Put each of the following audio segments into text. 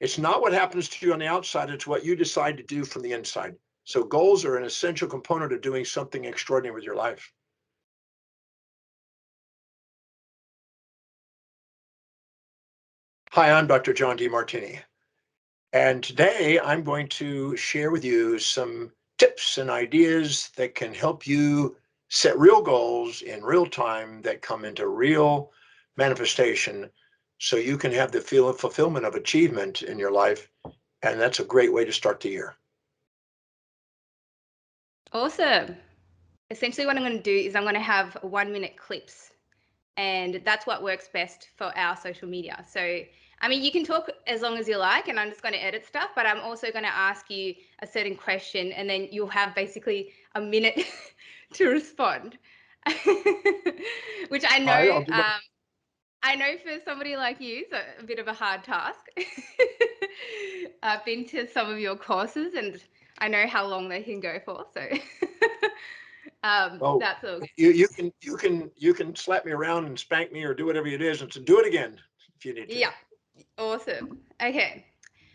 It's not what happens to you on the outside, it's what you decide to do from the inside. So goals are an essential component of doing something extraordinary with your life. Hi, I'm Dr. John Demartini. And today I'm going to share with you some tips and ideas that can help you set real goals in real time that come into real manifestation so you can have the feel of fulfillment of achievement in your life. And that's a great way to start the year. Awesome. Essentially what I'm going to do is I'm going to have 1-minute clips, and that's what works best for our social media. So, I mean, you can talk as long as you like, and I'm just going to edit stuff, but I'm also going to ask you a certain question, and then you'll have basically a minute to respond, which I All right, I'll know, do my I know for somebody like you, it's a bit of a hard task. I've been to some of your courses, and I know how long they can go for. So well. that's all good. You can slap me around and spank me or do whatever it is, and to do it again if you need to. Yeah, awesome. Okay.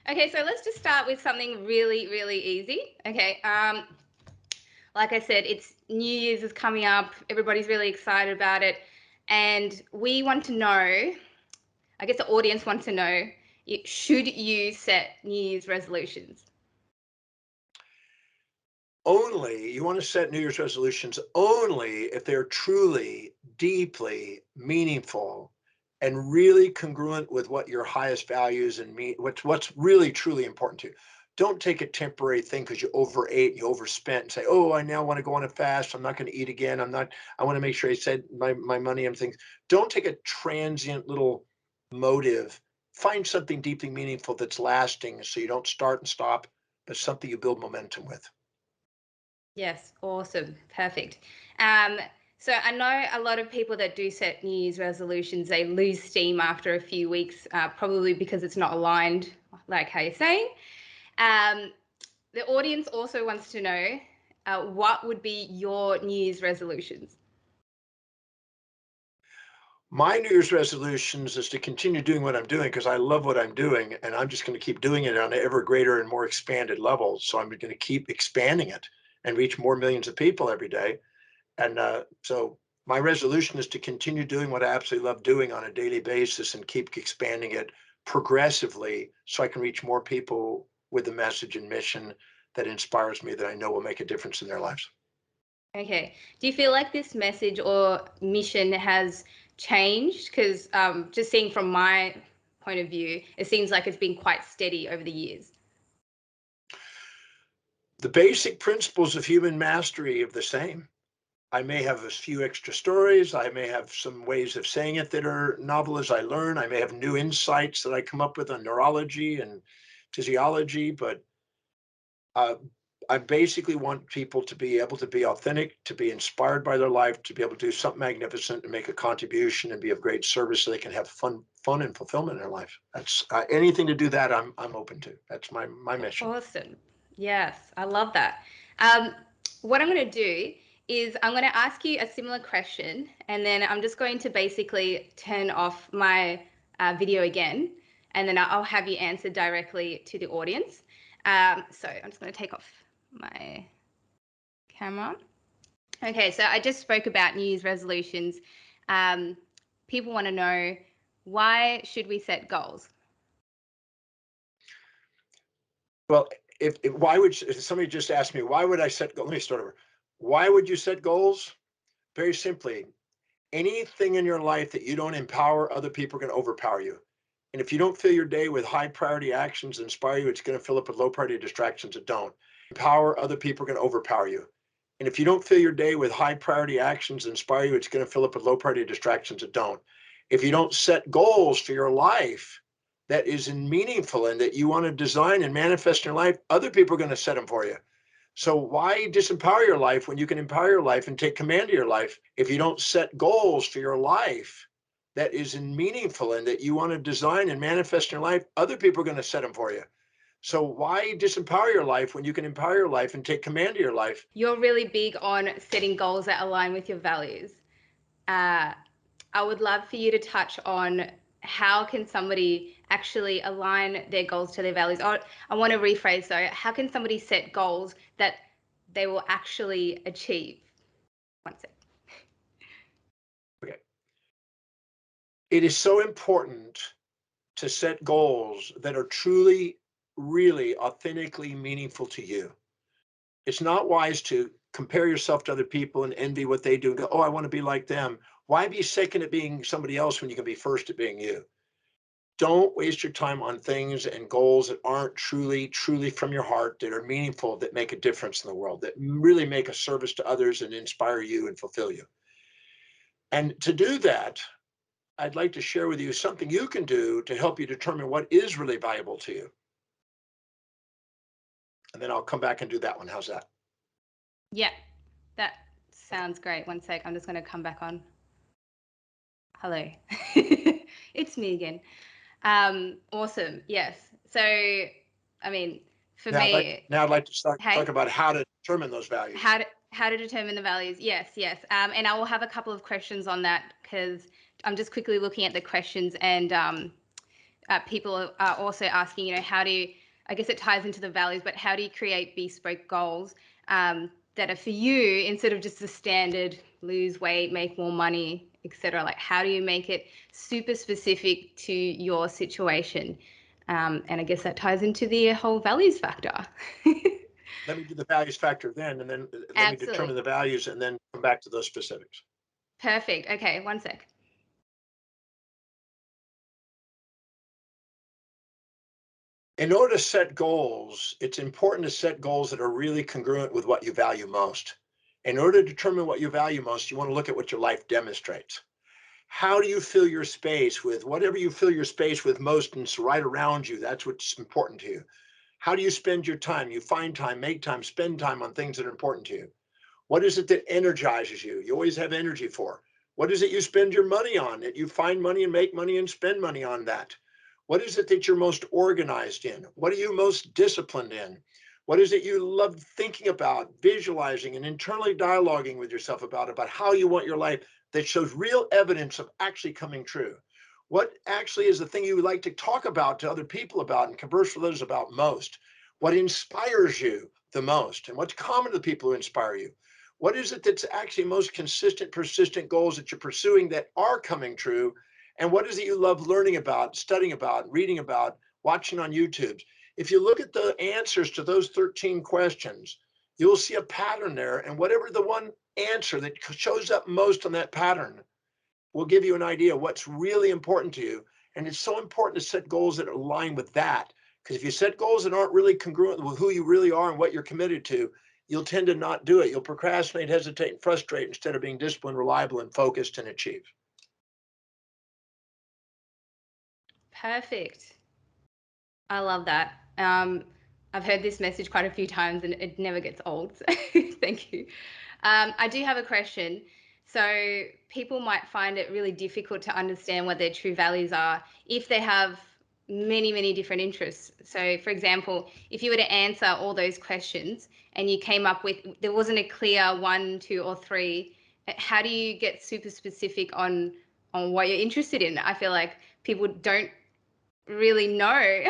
Okay, so let's just start with something really, really easy. Okay. Like I said, it's New Year's is coming up. Everybody's really excited about it. And we want to know, I guess the audience wants to know, should you set New Year's resolutions? Only you want to set New Year's resolutions only if they're truly, deeply meaningful and really congruent with what your highest values and what's really truly important to you. Don't take a temporary thing because you overate, you overspent, and say, "Oh, I now want to go on a fast. I'm not going to eat again. I'm not. I want to make sure I said my money and things." Don't take a transient little motive. Find something deeply meaningful that's lasting, so you don't start and stop, but something you build momentum with. Yes, awesome. Perfect. Um, so I know a lot of people that do set New Year's resolutions, they lose steam after a few weeks, probably because it's not aligned, like how you're saying. Um, the audience also wants to know what would be your New Year's resolutions? My New Year's resolutions is to continue doing what I'm doing because I love what I'm doing, and I'm just going to keep doing it on an ever greater and more expanded level. So I'm going to keep expanding it and reach more millions of people every day. And so my resolution is to continue doing what I absolutely love doing on a daily basis and keep expanding it progressively so I can reach more people with the message and mission that inspires me that I know will make a difference in their lives. Okay. Do you feel like this message or mission has changed? Because just seeing from my point of view, it seems like it's been quite steady over the years. The basic principles of human mastery are the same. I may have a few extra stories. I may have some ways of saying it that are novel as I learn. I may have new insights that I come up with on neurology and physiology, but uh, I basically want people to be able to be authentic, to be inspired by their life, to be able to do something magnificent and make a contribution and be of great service so they can have fun and fulfillment in their life. That's anything to do that. I'm open to. That's my mission. Awesome. Yes, I love that. What I'm going to do is I'm going to ask you a similar question, and then I'm just going to basically turn off my video again, and then I'll have you answer directly to the audience. So I'm just going to take off my camera. Okay, so I just spoke about New Year's resolutions. Um, People want to know, why should we set goals? Well, if why would if somebody just asked me why would I set goals? Let me start over. Why would you set goals? Very simply, anything in your life that you don't empower, other people are going to overpower you. And if you don't fill your day with high priority actions that inspire you, it's going to fill up with low priority distractions that don't. Empower, other people are going to overpower you. And if you don't fill your day with high priority actions that inspire you, it's going to fill up with low priority distractions that don't. If you don't set goals for your life that is meaningful and that you want to design and manifest in your life, other people are going to set them for you. So why disempower your life when you can empower your life and take command of your life? If you don't set goals for your life that is meaningful and that you want to design and manifest in your life, other people are going to set them for you. So why disempower your life when you can empower your life and take command of your life? You're really big on setting goals that align with your values. Uh, I would love for you to touch on how can somebody actually align their goals to their values? Or I want to rephrase, so how can somebody set goals that they will actually achieve? One sec. Okay. It is so important to set goals that are truly, really authentically meaningful to you. It's not wise to compare yourself to other people and envy what they do and go, oh, I want to be like them. Why be second at being somebody else when you can be first at being you? Don't waste your time on things and goals that aren't truly, truly from your heart, that are meaningful, that make a difference in the world, that really make a service to others and inspire you and fulfill you. And to do that, I'd like to share with you something you can do to help you determine what is really valuable to you. And then I'll come back and do that one. How's that? Yeah, that sounds great. One sec. I'm just going to come back on. Hello. It's me again. Awesome. Yes. So, I mean, for me, Now I'd like to talk hey, about how to determine those values. how to determine the values. Yes, yes. And I will have a couple of questions on that because I'm just quickly looking at the questions, and people are also asking, how do you, I guess it ties into the values, but how do you create bespoke goals that are for you instead of just the standard lose weight, make more money, etc.? Like, how do you make it super specific to your situation? And I guess that ties into the whole values factor. Let me do the values factor then, and then let me determine Absolutely. the values and then come back to those specifics. Perfect. Okay, one sec. In order to set goals, it's important to set goals that are really congruent with what you value most. In order to determine what you value most, you want to look at what your life demonstrates. How do you fill your space with whatever you fill your space with most and it's right around you? That's what's important to you. How do you spend your time? You find time, make time, spend time on things that are important to you. What is it that energizes you? You always have energy for. What is it you spend your money on? That you find money and make money and spend money on that? What is it that you're most organized in? What are you most disciplined in? What is it you love thinking about, visualizing, and internally dialoguing with yourself about how you want your life that shows real evidence of actually coming true? What actually is the thing you would like to talk about to other people about and converse with others about most? What inspires you the most? And what's common to the people who inspire you? What is it that's actually most consistent, persistent goals that you're pursuing that are coming true? And what is it you love learning about, studying about, reading about, watching on YouTube? If you look at the answers to those 13 questions, you'll see a pattern there. And whatever the one answer that shows up most on that pattern will give you an idea of what's really important to you. And it's so important to set goals that align with that. Because if you set goals that aren't really congruent with who you really are and what you're committed to, you'll tend to not do it. You'll procrastinate, hesitate, and frustrate instead of being disciplined, reliable, and focused and achieve. Perfect. I love that. I've heard this message quite a few times and it never gets old. So thank you. I do have a question. So people might find it really difficult to understand what their true values are if they have many, many different interests. So, for example, if you were to answer all those questions and you came up with, there wasn't a clear one, two, or three, how do you get super specific on what you're interested in? I feel like people don't really know.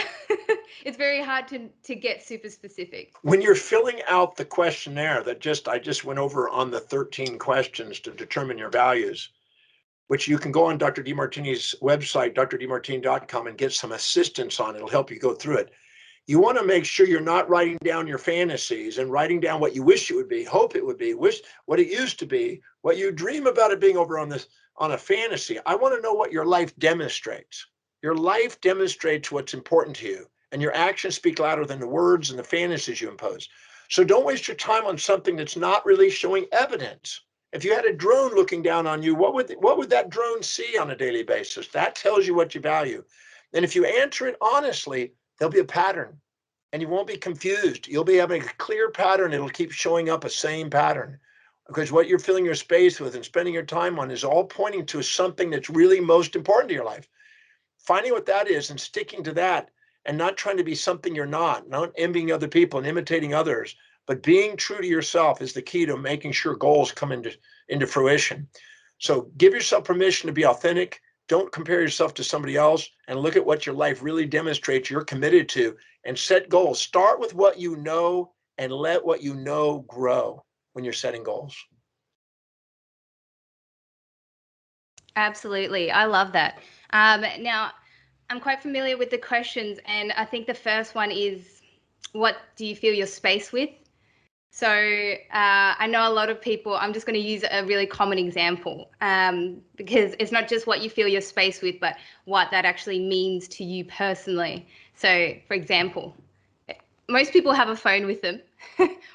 It's very hard to get super specific. When you're filling out the questionnaire I just went over on the 13 questions to determine your values, which you can go on Dr. Demartini's website, drdemartini.com, and get some assistance on. It'll help you go through it. You want to make sure you're not writing down your fantasies and writing down what you wish it would be, hope it would be, wish what it used to be, what you dream about it being over on a fantasy. I want to know what your life demonstrates. Your life demonstrates what's important to you, and your actions speak louder than the words and the fantasies you impose. So don't waste your time on something that's not really showing evidence. If you had a drone looking down on you, what would that drone see on a daily basis? That tells you what you value. And if you answer it honestly, there'll be a pattern and you won't be confused. You'll be having a clear pattern. It'll keep showing up a same pattern because what you're filling your space with and spending your time on is all pointing to something that's really most important to your life. Finding what that is and sticking to that and not trying to be something you're not envying other people and imitating others, but being true to yourself is the key to making sure goals come into fruition. So give yourself permission to be authentic, don't compare yourself to somebody else, and look at what your life really demonstrates you're committed to, and set goals. Start with what you know and let what you know grow when you're setting goals. Absolutely. I love that. Now, I'm quite familiar with the questions, and I think the first one is, what do you fill your space with? So I know a lot of people, I'm just going to use a really common example, because it's not just what you fill your space with, but what that actually means to you personally. So, for example, most people have a phone with them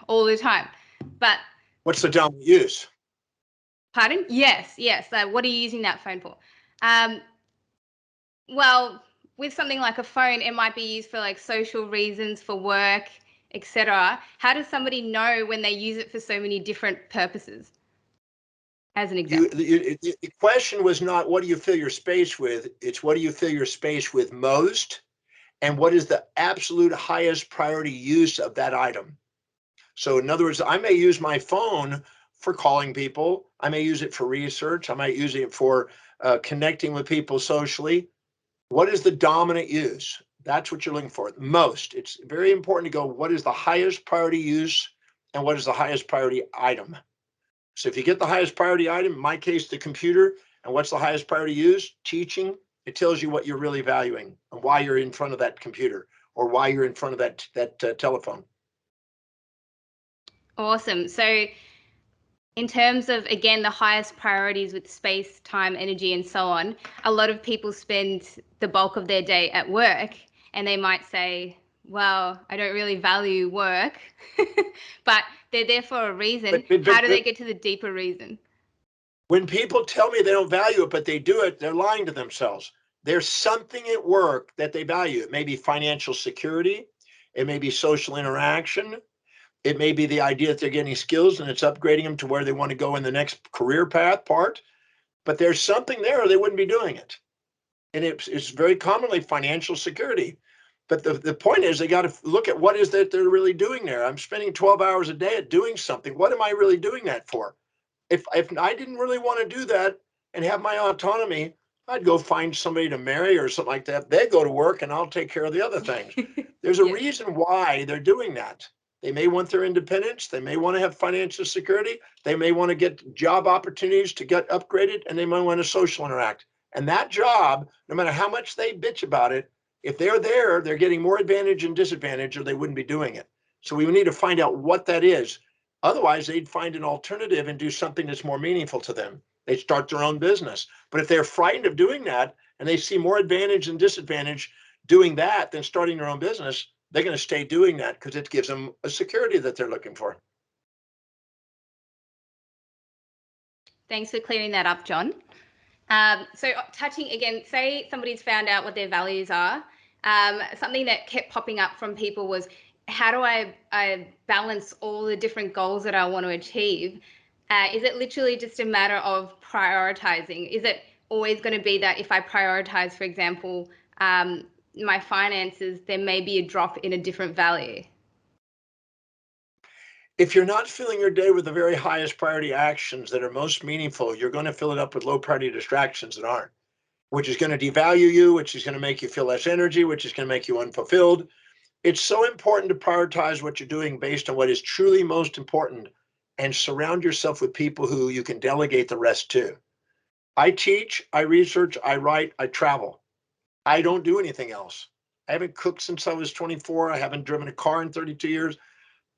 all the time, but What's the dominant use? pardon? Yes, yes. What are you using that phone for? Um, well, with something like a phone, it might be used for like social reasons, for work, etc. How does somebody know when they use it for so many different purposes? As an example. The question was not what do you fill your space with, it's what do you fill your space with most, and what is the absolute highest priority use of that item. So in other words, I may use my phone for calling people, I may use it for research, I might use it for connecting with people socially. What is the dominant use? That's what you're looking for most. It's very important to go, what is the highest priority use and what is the highest priority item? So if you get the highest priority item, in my case, the computer, and what's the highest priority use? Teaching. It tells you what you're really valuing and why you're in front of that computer or why you're in front of that telephone. Awesome. So in terms of, again, the highest priorities with space, time, energy, and so on, a lot of people spend the bulk of their day at work, and they might say, well, I don't really value work, but they're there for a reason. How do they get to the deeper reason? When people tell me they don't value it, but they do it, they're lying to themselves. There's something at work that they value. It may be financial security. It may be social interaction. It may be the idea that they're getting skills and it's upgrading them to where they want to go in the next career path part. But there's something there or they wouldn't be doing it. And it's very commonly financial security. But the point is they got to look at what is that they're really doing there. I'm spending 12 hours a day at doing something. What am I really doing that for? If I didn't really want to do that and have my autonomy, I'd go find somebody to marry or something like that. They go to work and I'll take care of the other things. There's a reason why they're doing that. They may want their independence. They may want to have financial security. They may want to get job opportunities to get upgraded, and they might want to social interact. And that job, no matter how much they bitch about it, if they're there, they're getting more advantage and disadvantage, or they wouldn't be doing it. So we need to find out what that is. Otherwise, they'd find an alternative and do something that's more meaningful to them. They'd start their own business. But if they're frightened of doing that and they see more advantage and disadvantage doing that than starting their own business, they're going to stay doing that because it gives them a security that they're looking for. Thanks for clearing that up, John. So touching again, say somebody's found out what their values are. Something that kept popping up from people was, how do I balance all the different goals that I want to achieve? Is it literally just a matter of prioritizing? Is it always going to be that if I prioritize, for example, my finances, there may be a drop in a different value? If you're not filling your day with the very highest priority actions that are most meaningful, you're going to fill it up with low priority distractions that aren't, which is going to devalue you, which is going to make you feel less energy, which is going to make you unfulfilled. It's so important to prioritize what you're doing based on what is truly most important and surround yourself with people who you can delegate the rest to. I teach, I research, I write, I travel. I don't do anything else. I haven't cooked since I was 24. I haven't driven a car in 32 years.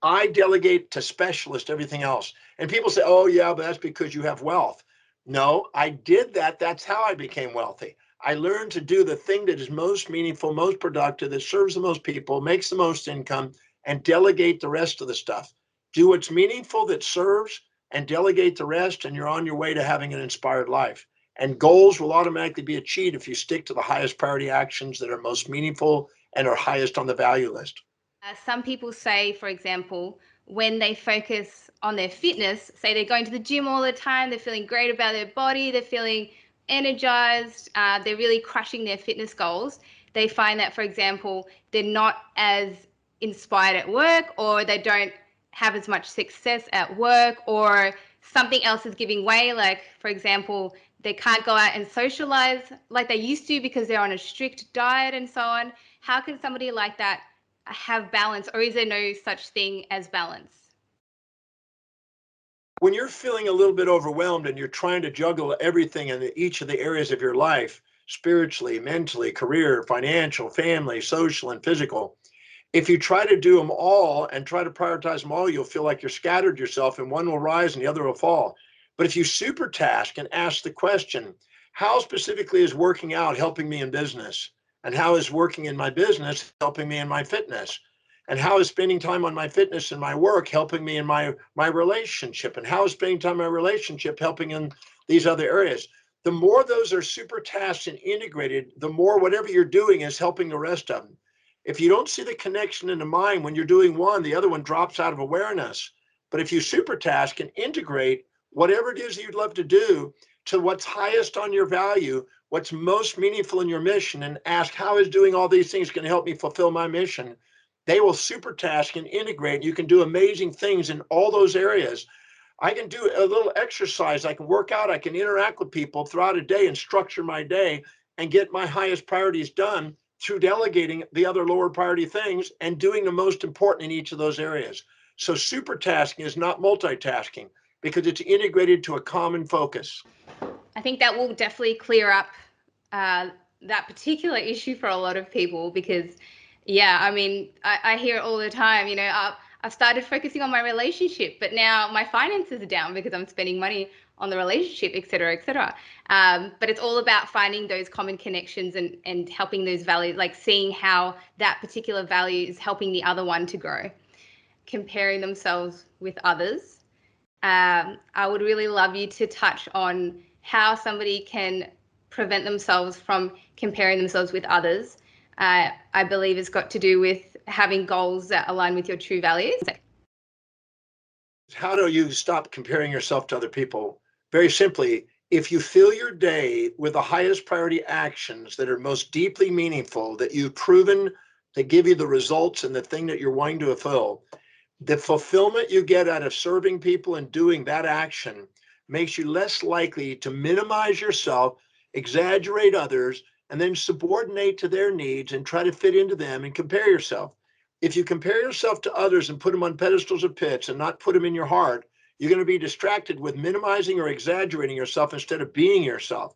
I delegate to specialists everything else. And people say, oh, yeah, but that's because you have wealth. No, I did that. That's how I became wealthy. I learned to do the thing that is most meaningful, most productive, that serves the most people, makes the most income, and delegate the rest of the stuff. Do what's meaningful that serves and delegate the rest, and you're on your way to having an inspired life. And goals will automatically be achieved if you stick to the highest priority actions that are most meaningful and are highest on the value list. Some people say, for example, when they focus on their fitness, say they're going to the gym all the time, they're feeling great about their body, they're feeling energized, they're really crushing their fitness goals. They find that, for example, they're not as inspired at work, or they don't have as much success at work, or something else is giving way. Like, for example, they can't go out and socialize like they used to because they're on a strict diet and so on. How can somebody like that have balance, or is there no such thing as balance? When you're feeling a little bit overwhelmed and you're trying to juggle everything in each of the areas of your life, spiritually, mentally, career, financial, family, social, and physical, if you try to do them all and try to prioritize them all, you'll feel like you're scattered yourself and one will rise and the other will fall. But if you super task and ask the question, how specifically is working out helping me in business? And how is working in my business helping me in my fitness? And how is spending time on my fitness and my work helping me in my relationship? And how is spending time in my relationship helping in these other areas? The more those are super tasked and integrated, the more whatever you're doing is helping the rest of them. If you don't see the connection in the mind when you're doing one, the other one drops out of awareness. But if you super task and integrate whatever it is you'd love to do to what's highest on your value, what's most meaningful in your mission, and ask, how is doing all these things going to help me fulfill my mission? They will super task and integrate. You can do amazing things in all those areas. I can do a little exercise. I can work out. I can interact with people throughout a day and structure my day and get my highest priorities done through delegating the other lower priority things and doing the most important in each of those areas. So super tasking is not multitasking because it's integrated to a common focus. I think that will definitely clear up that particular issue for a lot of people because, yeah, I mean, I hear it all the time. I've started focusing on my relationship, but now my finances are down because I'm spending money on the relationship, et cetera, et cetera. But it's all about finding those common connections and helping those values, like seeing how that particular value is helping the other one to grow, comparing themselves with others. I would really love you to touch on how somebody can prevent themselves from comparing themselves with others. I believe it's got to do with having goals that align with your true values. How do you stop comparing yourself to other people? Very simply, if you fill your day with the highest priority actions that are most deeply meaningful, that you've proven to give you the results and the thing that you're wanting to fulfill, the fulfillment you get out of serving people and doing that action makes you less likely to minimize yourself, exaggerate others, and then subordinate to their needs and try to fit into them and compare yourself. If you compare yourself to others and put them on pedestals or pits and not put them in your heart, you're going to be distracted with minimizing or exaggerating yourself instead of being yourself.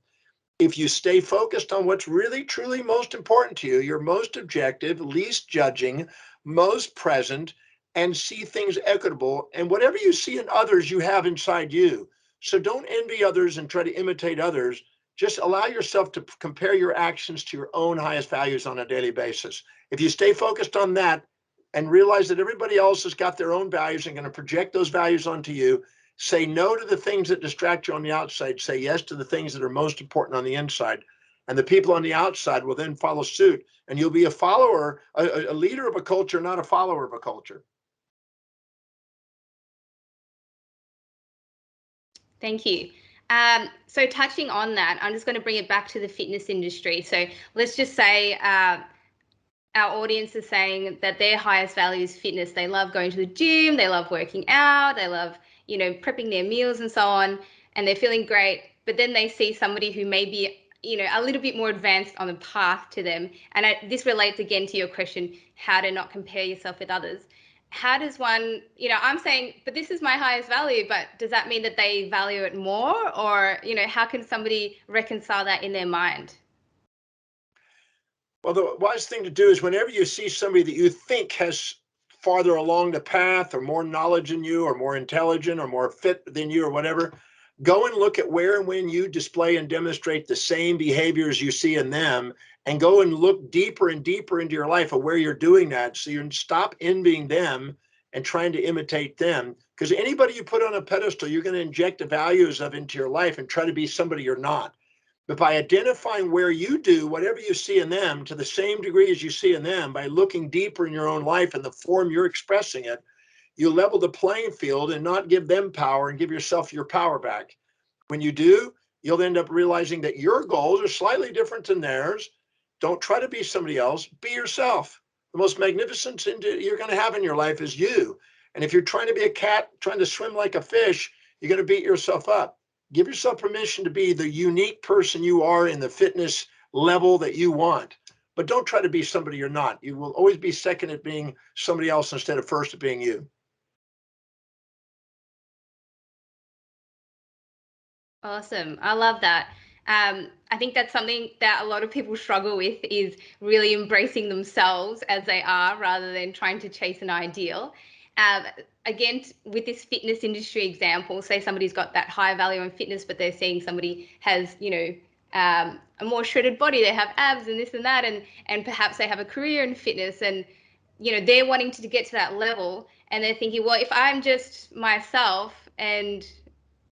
If you stay focused on what's really, truly most important to you, you're most objective, least judging, most present, and see things equitable. And whatever you see in others, you have inside you. So don't envy others and try to imitate others. Just allow yourself to compare your actions to your own highest values on a daily basis. If you stay focused on that and realize that everybody else has got their own values and going to project those values onto you, say no to the things that distract you on the outside. Say yes to the things that are most important on the inside. And the people on the outside will then follow suit. And you'll be a follower, a leader of a culture, not a follower of a culture. Thank you. So touching on that, I'm just going to bring it back to the fitness industry. So let's just say our audience is saying that their highest value is fitness. They love going to the gym, they love working out, they love, prepping their meals and so on, and they're feeling great. But then they see somebody who may be, a little bit more advanced on the path to them. And this relates again to your question, how to not compare yourself with others. How does one, I'm saying, but this is my highest value, but does that mean that they value it more? Or, how can somebody reconcile that in their mind? Well, the wise thing to do is whenever you see somebody that you think has farther along the path or more knowledge than you or more intelligent or more fit than you or whatever, go and look at where and when you display and demonstrate the same behaviors you see in them and go and look deeper and deeper into your life of where you're doing that. So you stop envying them and trying to imitate them. Because anybody you put on a pedestal, you're going to inject the values of into your life and try to be somebody you're not. But by identifying where you do whatever you see in them to the same degree as you see in them, by looking deeper in your own life and the form you're expressing it, you level the playing field and not give them power and give yourself your power back. When you do, you'll end up realizing that your goals are slightly different than theirs. Don't try to be somebody else. Be yourself. The most magnificent thing you're going to have in your life is you. And if you're trying to be a cat, trying to swim like a fish, you're going to beat yourself up. Give yourself permission to be the unique person you are in the fitness level that you want. But don't try to be somebody you're not. You will always be second at being somebody else instead of first at being you. Awesome. I love that. I think that's something that a lot of people struggle with is really embracing themselves as they are rather than trying to chase an ideal. Um, Again, with this fitness industry example, say somebody's got that high value in fitness, but they're seeing somebody has, a more shredded body, they have abs and this and that, and perhaps they have a career in fitness and, they're wanting to get to that level and they're thinking, well, if I'm just myself and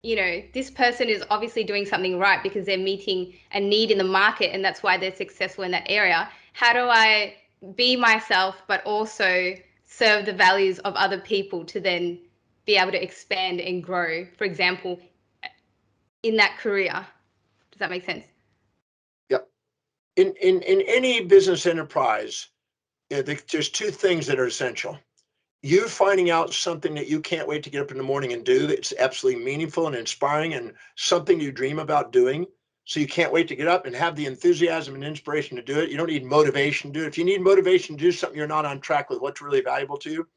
this person is obviously doing something right because they're meeting a need in the market and that's why they're successful in that area. How do I be myself, but also serve the values of other people to then be able to expand and grow, for example, in that career? Does that make sense? Yep. In any business enterprise, there's two things that are essential. You finding out something that you can't wait to get up in the morning and do that's absolutely meaningful and inspiring and something you dream about doing. So you can't wait to get up and have the enthusiasm and inspiration to do it. You don't need motivation to do it. If you need motivation to do something, you're not on track with what's really valuable to you.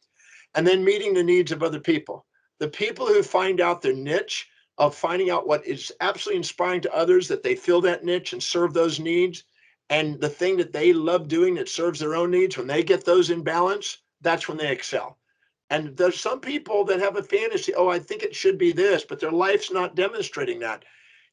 And then meeting the needs of other people. The people who find out their niche of finding out what is absolutely inspiring to others, that they fill that niche and serve those needs. And the thing that they love doing that serves their own needs, when they get those in balance, that's when they excel. And there's some people that have a fantasy, oh, I think it should be this, but their life's not demonstrating that.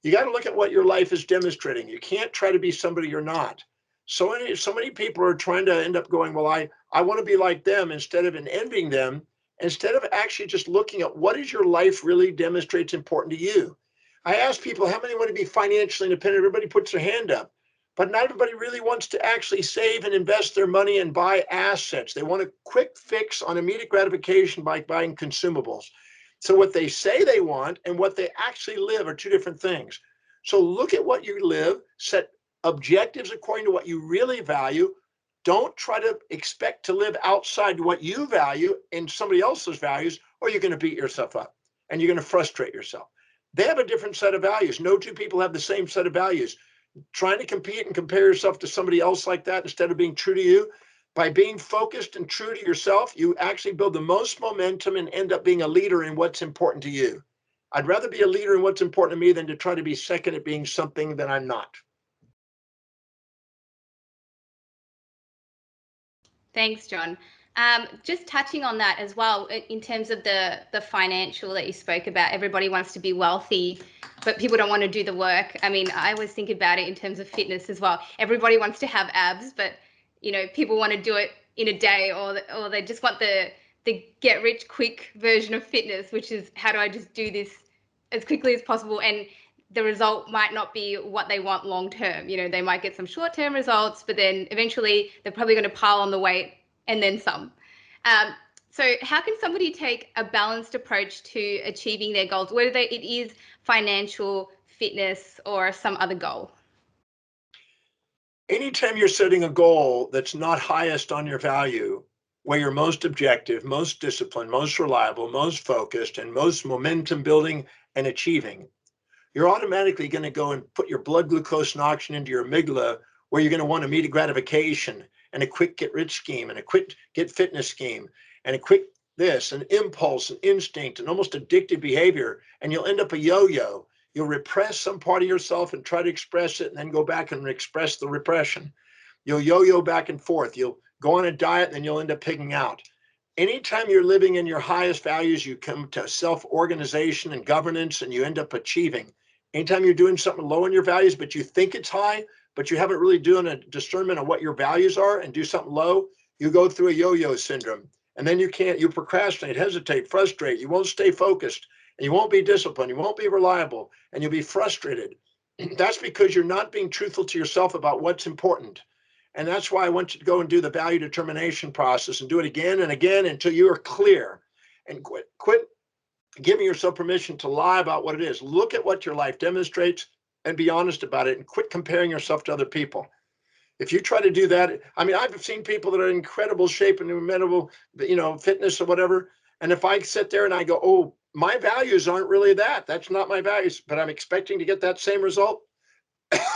You got to look at what your life is demonstrating. You can't try to be somebody you're not. So many people are trying to end up going, well, I want to be like them, instead of envying them, instead of actually just looking at what is your life really demonstrates important to you. I ask people, how many want to be financially independent? Everybody puts their hand up. But not everybody really wants to actually save and invest their money and buy assets. They want a quick fix on immediate gratification by buying consumables. So what they say they want and what they actually live are two different things. So look at what you live, set objectives according to what you really value. Don't try to expect to live outside what you value and somebody else's values, or you're going to beat yourself up and you're going to frustrate yourself. They have a different set of values. No two people have the same set of values. Trying to compete and compare yourself to somebody else like that instead of being true to you, by being focused and true to yourself, you actually build the most momentum and end up being a leader in what's important to you. I'd rather be a leader in what's important to me than to try to be second at being something that I'm not. Thanks, John. Just touching on that as well, in terms of the financial that you spoke about, everybody wants to be wealthy, but people don't want to do the work. I mean, I always think about it in terms of fitness as well. Everybody wants to have abs, but people want to do it in a day, or they just want the get rich quick version of fitness, which is how do I just do this as quickly as possible, and the result might not be what they want long term. They might get some short term results, but then eventually they're probably going to pile on the weight and then some. Um, so how can somebody take a balanced approach to achieving their goals, whether it is financial, fitness, or some other goal? Anytime you're setting a goal that's not highest on your value, where you're most objective, most disciplined, most reliable, most focused, and most momentum building and achieving, you're automatically going to go and put your blood glucose and oxygen into your amygdala, where you're going to want immediate gratification and a quick get rich scheme and a quick get fitness scheme and a quick this and impulse and instinct and almost addictive behavior. And you'll end up a yo-yo. You'll repress some part of yourself and try to express it and then go back and express the repression. You'll yo-yo back and forth. You'll go on a diet and then you'll end up pigging out. Anytime you're living in your highest values, you come to self-organization and governance and you end up achieving. Anytime you're doing something low in your values, but you think it's high, but you haven't really done a discernment of what your values are and do something low, you go through a yo-yo syndrome. And then you procrastinate, hesitate, frustrate. You won't stay focused and you won't be disciplined. You won't be reliable and you'll be frustrated. That's because you're not being truthful to yourself about what's important. And that's why I want you to go and do the value determination process and do it again and again until you are clear, and quit giving yourself permission to lie about what it is. Look at what your life demonstrates and be honest about it, and quit comparing yourself to other people. If you try to do that, I mean, I've seen people that are in incredible shape and incredible, fitness or whatever. And if I sit there and I go, oh, my values aren't really that. That's not my values, but I'm expecting to get that same result.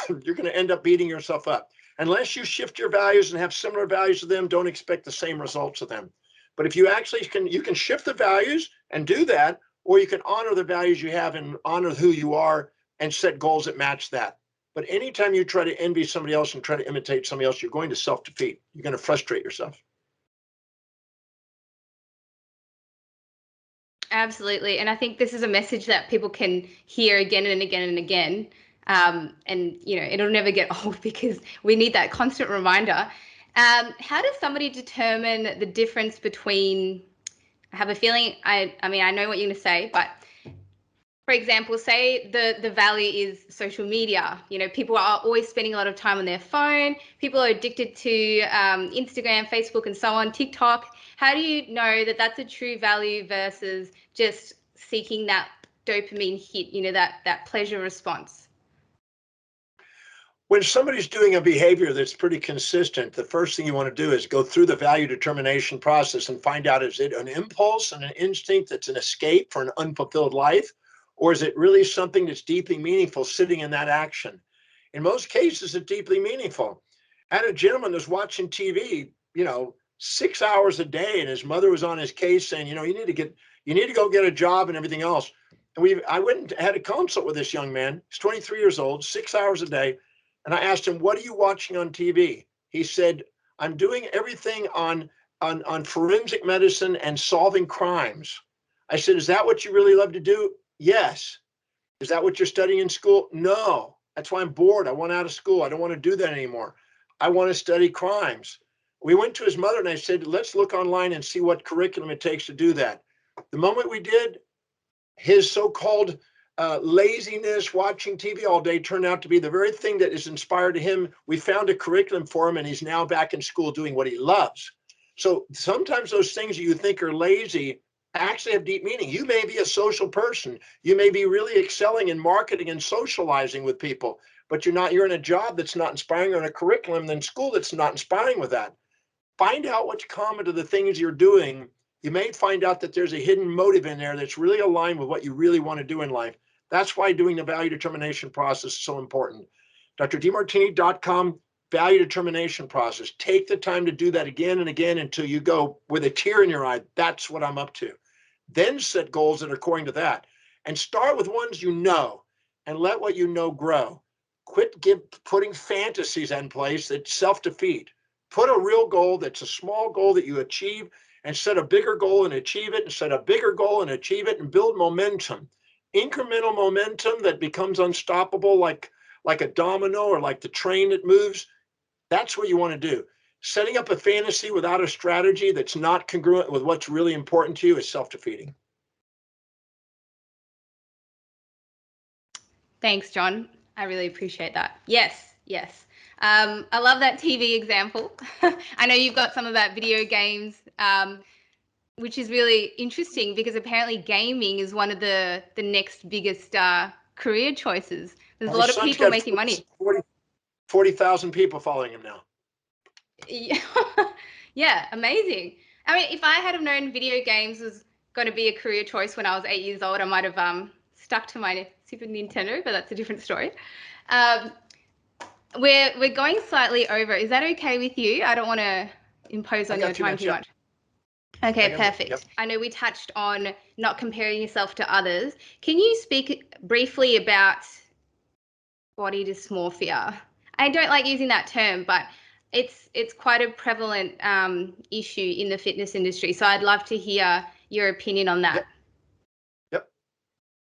You're going to end up beating yourself up. Unless you shift your values and have similar values to them, don't expect the same results of them. But if you actually you can shift the values and do that, or you can honor the values you have and honor who you are and set goals that match that. But anytime you try to envy somebody else and try to imitate somebody else, you're going to self-defeat. You're going to frustrate yourself. Absolutely. And I think this is a message that people can hear again and again and again. And, you know, it'll never get old because we need that constant reminder. How does somebody determine the difference between, I have a feeling, I mean, I know what you're going to say, but for example, say the value is social media. You know, people are always spending a lot of time on their phone. People are addicted to Instagram, Facebook, and so on, TikTok. How do you know that that's a true value versus just seeking that dopamine hit, you know, that pleasure response? When somebody's doing a behavior that's pretty consistent, the first thing you want to do is go through the value determination process and find out, is it an impulse and an instinct that's an escape for an unfulfilled life? Or is it really something that's deeply meaningful sitting in that action? In most cases, it's deeply meaningful. I had a gentleman was watching TV, 6 hours a day, and his mother was on his case saying, you need to go get a job and everything else. And I went and had a consult with this young man. He's 23 years old, 6 hours a day. And I asked him, what are you watching on TV? He said, I'm doing everything on forensic medicine and solving crimes. I said, is that what you really love to do? Yes. Is that what you're studying in school? No. That's why I'm bored. I want out of school. I don't want to do that anymore. I want to study crimes. We went to his mother and I said, let's look online and see what curriculum it takes to do that. The moment we did, his so-called laziness, watching TV all day, turned out to be the very thing that is inspired him. We found a curriculum for him, and he's now back in school doing what he loves. So sometimes those things you think are lazy actually have deep meaning. You may be a social person. You may be really excelling in marketing and socializing with people, but you're in a job that's not inspiring, or in a curriculum in school that's not inspiring with that. Find out what's common to the things you're doing. You may find out that there's a hidden motive in there that's really aligned with what you really want to do in life. That's why doing the value determination process is so important. DrDemartini.com, value determination process. Take the time to do that again and again until you go with a tear in your eye. That's what I'm up to. Then set goals that are according to that. And start with ones you know and let what you know grow. Quit putting fantasies in place that self-defeat. Put a real goal that's a small goal that you achieve, and set a bigger goal and achieve it, and set a bigger goal and achieve it, and build momentum. Incremental momentum that becomes unstoppable, like a domino or like the train that moves. That's what you want to do. Setting up a fantasy without a strategy that's not congruent with what's really important to you is self-defeating. Thanks, John. I really appreciate that. Yes, yes. I love that TV example. I know you've got some about video games, which is really interesting because apparently gaming is one of the next biggest career choices. There's a My lot of son's people got making money. 40,000 people following him now. Yeah. Yeah, amazing. I mean, if I had have known video games was going to be a career choice when I was 8 years old, I might have stuck to my Super Nintendo, but that's a different story. Um, we're going slightly over. Is that okay with you? I don't want to impose on your time too much. Okay, perfect. Yep. I know we touched on not comparing yourself to others. Can you speak briefly about body dysmorphia? I don't like using that term, but it's quite a prevalent issue in the fitness industry. So I'd love to hear your opinion on that. Yep.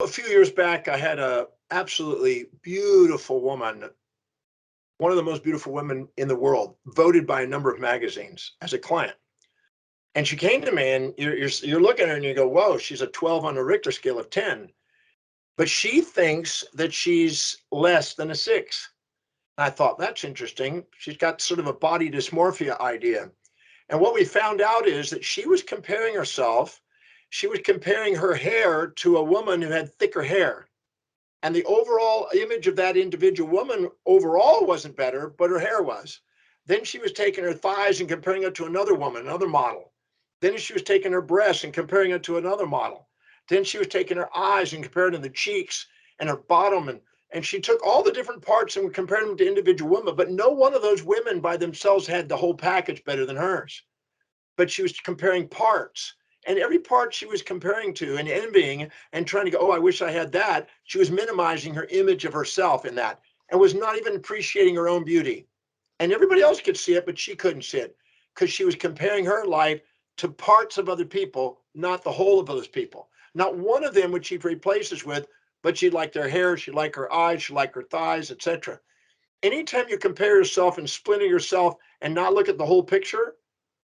A few years back, I had a absolutely beautiful woman, one of the most beautiful women in the world, voted by a number of magazines as a client. And she came to me, and you're looking at her and you go, whoa, she's a 12 on a Richter scale of 10. But she thinks that she's less than a 6. I thought, that's interesting. She's got sort of a body dysmorphia idea. And what we found out is that she was comparing herself, she was comparing her hair to a woman who had thicker hair. And the overall image of that individual woman overall wasn't better, but her hair was. Then she was taking her thighs and comparing it to another woman, another model. Then she was taking her breasts and comparing it to another model. Then she was taking her eyes and comparing to the cheeks and her bottom, and she took all the different parts and compared them to individual women, but no one of those women by themselves had the whole package better than hers. But she was comparing parts. And every part she was comparing to and envying and trying to go, oh, I wish I had that. She was minimizing her image of herself in that and was not even appreciating her own beauty. And everybody else could see it, but she couldn't see it because she was comparing her life to parts of other people, not the whole of those people. Not one of them would she trade places with, but she'd like their hair, she'd like her eyes, she'd like her thighs, etc. Anytime you compare yourself and splinter yourself and not look at the whole picture,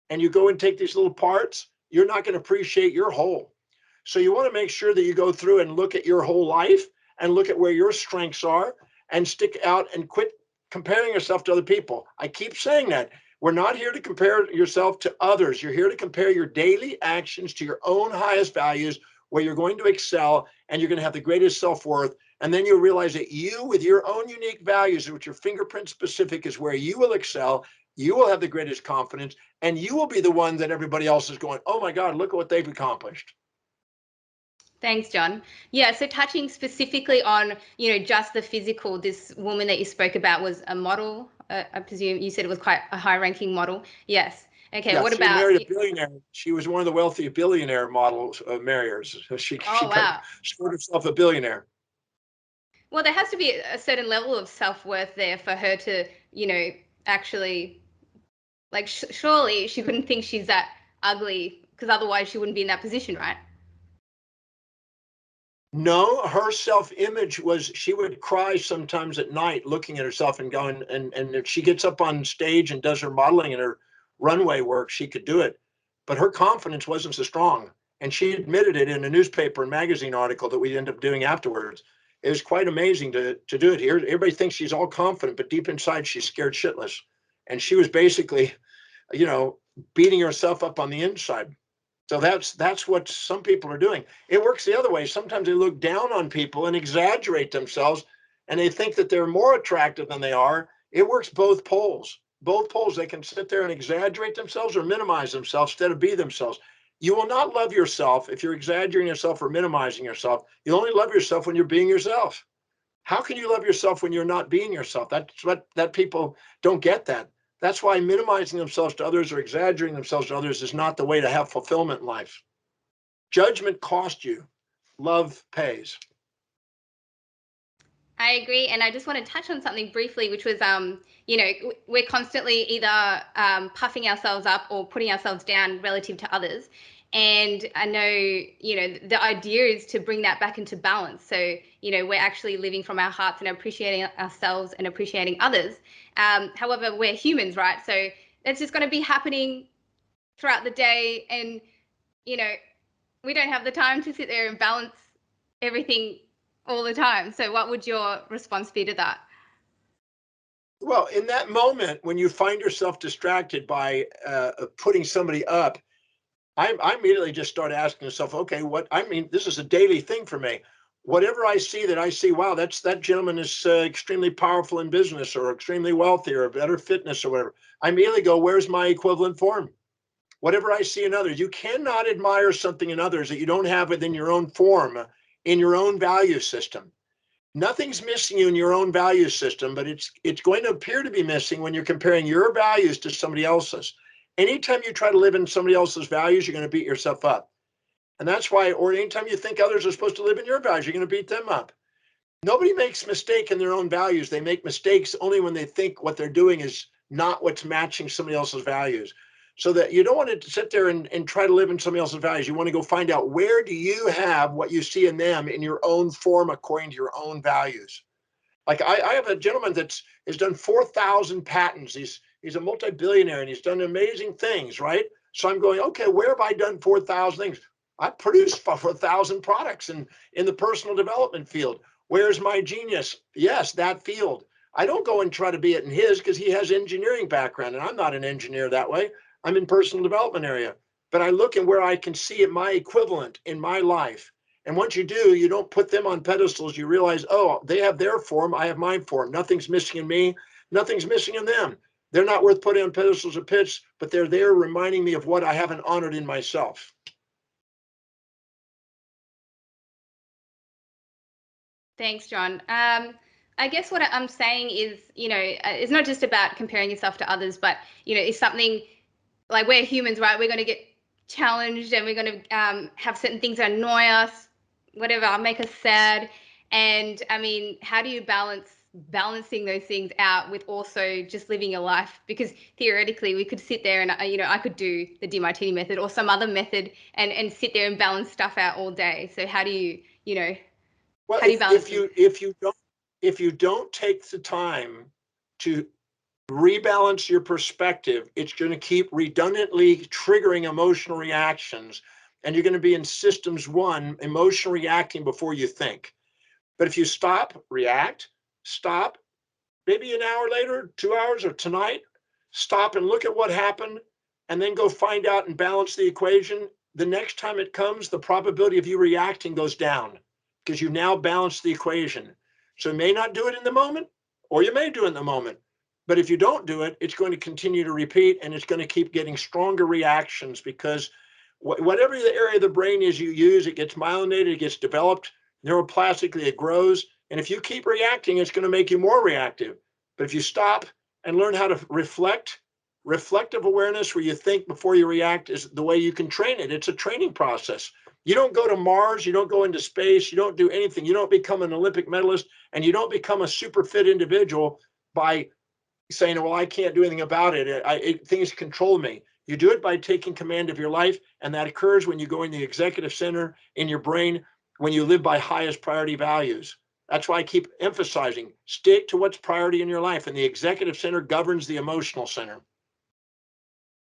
and you go and take these little parts, you're not going to appreciate your whole. So you want to make sure that you go through and look at your whole life and look at where your strengths are and stick out and quit comparing yourself to other people. I keep saying that. We're not here to compare yourself to others. You're here to compare your daily actions to your own highest values, where you're going to excel and you're going to have the greatest self-worth. And then you'll realize that you, with your own unique values, which are fingerprint specific, is where you will excel. You will have the greatest confidence, and you will be the one that everybody else is going, oh my God, look at what they've accomplished. Thanks, John. Yeah, so touching specifically on, just the physical, this woman that you spoke about was a model. I presume you said it was quite a high-ranking model. Yes. Okay, Yeah, what she about? married a billionaire. She was one of the wealthy billionaire models of marriers. So she Oh, wow. scored herself a billionaire. Well, there has to be a certain level of self-worth there for her to, actually, like, surely she couldn't think she's that ugly, because otherwise she wouldn't be in that position, right? No, her self-image was she would cry sometimes at night looking at herself and going, and if she gets up on stage and does her modeling and her runway work, she could do it. But her confidence wasn't so strong. And she admitted it in a newspaper and magazine article that we ended up doing afterwards. It was quite amazing to do it here. Everybody thinks she's all confident, but deep inside she's scared shitless. And she was basically, you know, beating herself up on the inside. So that's what some people are doing. It works the other way. Sometimes they look down on people and exaggerate themselves, and they think that they're more attractive than they are. It works both poles. Both poles. They can sit there and exaggerate themselves or minimize themselves instead of be themselves. You will not love yourself if you're exaggerating yourself or minimizing yourself. You only love yourself when you're being yourself. How can you love yourself when you're not being yourself? That's what that people don't get that. That's why minimizing themselves to others or exaggerating themselves to others is not the way to have fulfillment in life. Judgment costs you. Love pays. I agree, and I just want to touch on something briefly, which was, we're constantly either puffing ourselves up or putting ourselves down relative to others. And I know, the idea is to bring that back into balance. So, we're actually living from our hearts and appreciating ourselves and appreciating others. However, we're humans, right? So that's just going to be happening throughout the day, and you know, we don't have the time to sit there and balance everything all the time. So what would your response be to that? Well, in that moment, when you find yourself distracted by putting somebody up, I immediately just start asking myself, okay, what I mean, this is a daily thing for me. Whatever I see that I see, wow, that gentleman is extremely powerful in business or extremely wealthy or better fitness or whatever. I immediately go, where's my equivalent form? Whatever I see in others, you cannot admire something in others that you don't have within your own form, in your own value system. Nothing's missing in your own value system, but it's going to appear to be missing when you're comparing your values to somebody else's. Anytime you try to live in somebody else's values, you're going to beat yourself up. And that's why, or anytime you think others are supposed to live in your values, you're going to beat them up. Nobody makes mistake in their own values. They make mistakes only when they think what they're doing is not what's matching somebody else's values. So that you don't want to sit there and try to live in somebody else's values. You want to go find out, where do you have what you see in them in your own form according to your own values. Like I have a gentleman that's has done 4,000 patents. He's a multi-billionaire and he's done amazing things, right? So I'm going, okay, where have I done 4,000 things? I produced 4,000 products in the personal development field. Where's my genius? Yes, that field. I don't go and try to be it in his because he has engineering background and I'm not an engineer that way. I'm in personal development area. But I look at where I can see it, my equivalent in my life. And once you do, you don't put them on pedestals. You realize, oh, they have their form, I have my form. Nothing's missing in me, nothing's missing in them. They're not worth putting on pedestals or pits, but they're there reminding me of what I haven't honored in myself. Thanks, John. I guess what I'm saying is, it's not just about comparing yourself to others, but, it's something like we're humans, right? We're going to get challenged and we're going to have certain things that annoy us, whatever, make us sad. And I mean, how do you balancing those things out with also just living your life? Because theoretically, we could sit there and, I could do the Demartini method or some other method and sit there and balance stuff out all day. So how do Well, how do you balance them? if you don't take the time to rebalance your perspective, it's going to keep redundantly triggering emotional reactions, and you're going to be in systems one, emotional reacting before you think. But if you stop, react, stop, maybe an hour later, 2 hours, or tonight, stop and look at what happened, and then go find out and balance the equation. The next time it comes, the probability of you reacting goes down because you now balance the equation. So you may not do it in the moment, or you may do it in the moment. But if you don't do it, it's going to continue to repeat, and it's going to keep getting stronger reactions because whatever the area of the brain is you use, it gets myelinated, it gets developed neuroplastically, it grows. And if you keep reacting, it's going to make you more reactive. But if you stop and learn how to reflect, reflective awareness where you think before you react is the way you can train it. It's a training process. You don't go to Mars, you don't go into space, you don't do anything. You don't become an Olympic medalist, and you don't become a super fit individual by saying, well, I can't do anything about it. Things control me. You do it by taking command of your life. And that occurs when you go in the executive center in your brain, when you live by highest priority values. That's why I keep emphasizing, stick to what's priority in your life. And the executive center governs the emotional center.